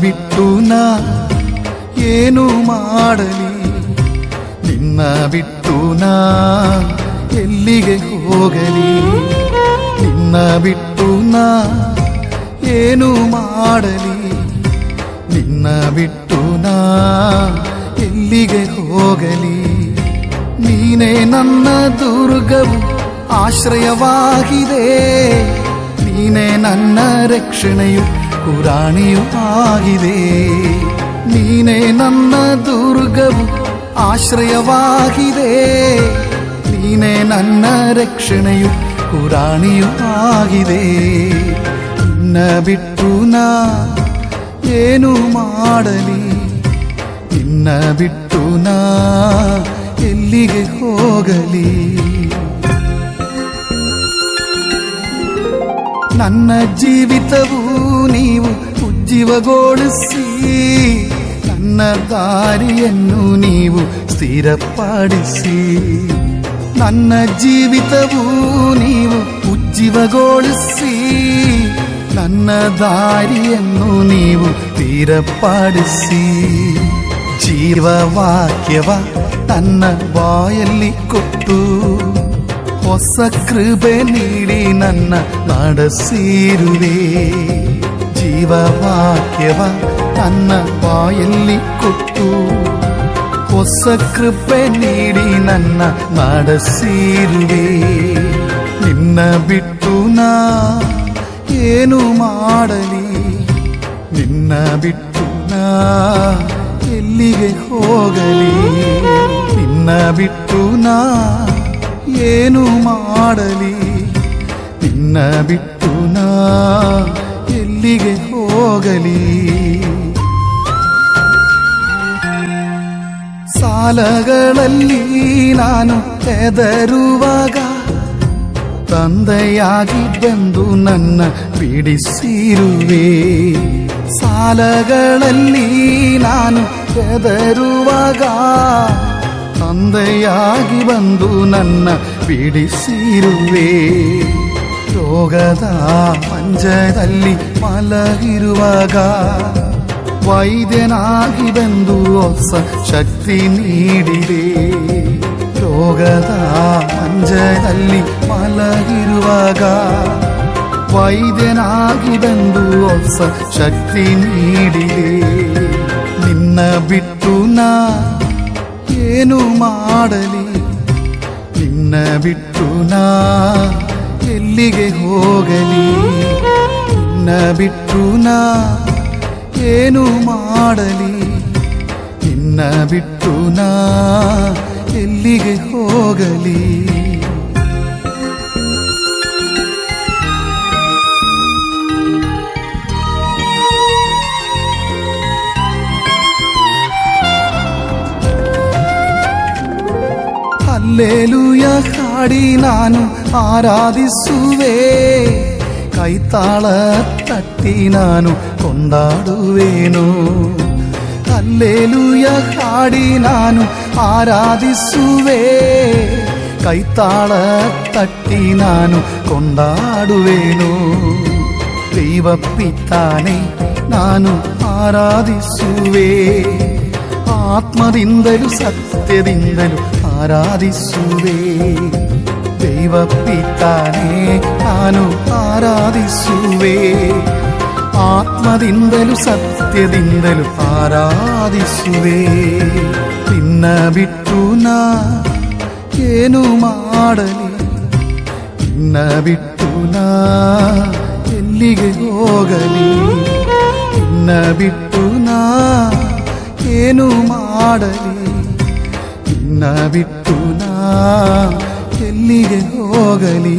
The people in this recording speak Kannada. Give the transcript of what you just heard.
ಬಿಟ್ಟು ನಾ ಏನು ಮಾಡಲಿ, ನಿನ್ನ ಬಿಟ್ಟು ನಾ ಎಲ್ಲಿಗೆ ಹೋಗಲಿ, ನಿನ್ನ ಬಿಟ್ಟು ನಾ ಏನು ಮಾಡಲಿ, ನಿನ್ನ ಬಿಟ್ಟು ನಾ ಎಲ್ಲಿಗೆ ಹೋಗಲಿ. ನೀನೇ ನನ್ನ ದುರ್ಗವು ಆಶ್ರಯವಾಗಿದೆ, ನೀನೇ ನನ್ನ ರಕ್ಷಣೆಯು ಪುರಾಣಿಯೂ ಆಗಿದೆ. ನೀನೇ ನನ್ನ ದುರ್ಗವು ಆಶ್ರಯವಾಗಿದೆ, ನೀನೇ ನನ್ನ ರಕ್ಷಣೆಯು ಪುರಾಣಿಯೂ ಆಗಿದೆ. ನಿನ್ನ ಬಿಟ್ಟು ನಾ ಏನು ಮಾಡಲಿ, ನಿನ್ನ ಬಿಟ್ಟು ನಾ ಎಲ್ಲಿಗೆ ಹೋಗಲಿ. ನನ್ನ ಜೀವಿತವು ನೀವು ಉಜ್ಜೀವಗೊಳಿಸಿ, ನನ್ನ ದಾರಿಯನ್ನು ನೀವು ಸ್ಥಿರಪಡಿಸಿ. ನನ್ನ ಜೀವಿತವು ನೀವು ಉಜ್ಜೀವಗೊಳಿಸಿ, ನನ್ನ ದಾರಿಯನ್ನು ನೀವು ಸ್ಥಿರಪಡಿಸಿ. ಜೀವವಾಕ್ಯವ ನನ್ನ ಬಾಯಲ್ಲಿ ಕೊಟ್ಟು, ಹೊಸ ಕೃಪೆ ನೀಡಿ ನನ್ನ ನಡೆಸಿರುವೆ. ಜೀವವಾಕ್ಯವ ನನ್ನ ಬಾಯಲ್ಲಿ ಕೊಟ್ಟು, ಹೊಸ ಕೃಪೆ ನೀಡಿ ನನ್ನ ನಡೆಸಿರುವೆ. ನಿನ್ನ ಬಿಟ್ಟು ನಾ ಏನು ಮಾಡಲಿ, ನಿನ್ನ ಬಿಟ್ಟು ನಾ ಎಲ್ಲಿಗೆ ಹೋಗಲಿ, ನಿನ್ನ ಬಿಟ್ಟು ನಾ ಏನು ಮಾಡಲಿ, ನಿನ್ನ ಬಿಟ್ಟು ನಾ ಎಲ್ಲಿಗೆ ಹೋಗಲಿ. ಸಾಲಗಳಲ್ಲಿ ನಾನು ಹೆದರುವಾಗ ತಂದೆಯಾಗಿ ಬಂದು ನನ್ನ ಬಿಡಿಸಿರುವೆ. ಸಾಲಗಳಲ್ಲಿ ನಾನು ಹೆದರುವಾಗ ತಂದೆಯಾಗಿ ಬಂದು ನನ್ನ ಬಿಡಿಸಿರುವೆ. ರೋಗದ ಮಂಚದಲ್ಲಿ ಮಲಗಿರುವಾಗ ವೈದ್ಯನಾಗಿ ಬಂದು ಹೊಸ ಶಕ್ತಿ ನೀಡಿದೆ. ರೋಗದ ಮಂಚದಲ್ಲಿ ಮಲಗಿರುವಾಗ ವೈದ್ಯನಾಗಿ ಬಂದು ಹೊಸ ಶಕ್ತಿ ನೀಡಿದೆ. ನಿನ್ನ ಬಿಟ್ಟು ನಾ ಏನು ಮಾಡಲಿ, ನಿನ್ನ ಬಿಟ್ಟು ನಾ ಎಲ್ಲಿಗೆ ಹೋಗಲಿ, ನಿನ್ನ ಬಿಟ್ಟು ನಾ ಏನು ಮಾಡಲಿ, ನಿನ್ನ ಬಿಟ್ಟು ನಾ ಎಲ್ಲಿಗೆ ಹೋಗಲಿ. ಹಲ್ಲೆಲೂಯಾ ಹಾಡಿ ನಾನು ಆರಾಧಿಸುವೆ, ಕೈತಾಳ ತಟ್ಟಿ ನಾನು ಕೊಂಡಾಡುವೆನು. ಹಲ್ಲೆಲೂಯಾ ಹಾಡಿ ನಾನು ಆರಾಧಿಸುವೆ, ಕೈತಾಳ ತಟ್ಟಿ ನಾನು ಕೊಂಡಾಡುವೆನು. ದೈವ ಪಿತಾನೇ ನಾನು ಆರಾಧಿಸುವೆ, ಆತ್ಮದಿಂದಲೂ ಸತ್ಯದಿಂದಲೂ ಆರಾಧಿಸುವೆ. ದೈವ ಪಿತಾನೇ ನಾನು ಆರಾಧಿಸುವೆ, ಆತ್ಮದಿಂದಲೂ ಸತ್ಯದಿಂದಲೂ ಆರಾಧಿಸುವೆ. ನಿನ್ನ ಬಿಟ್ಟು ನಾ ಏನು ಮಾಡಲಿ, ನಿನ್ನ ಬಿಟ್ಟು ನಾ ಎಲ್ಲಿಗೆ ಹೋಗಲಿ, ನಿನ್ನ ಬಿಟ್ಟು ನಾ ಏನು ಮಾಡಲಿ, ನಿನ್ನ ಬಿಟ್ಟು ನಾ ಎಲ್ಲಿಗೆ ಹೋಗಲಿ.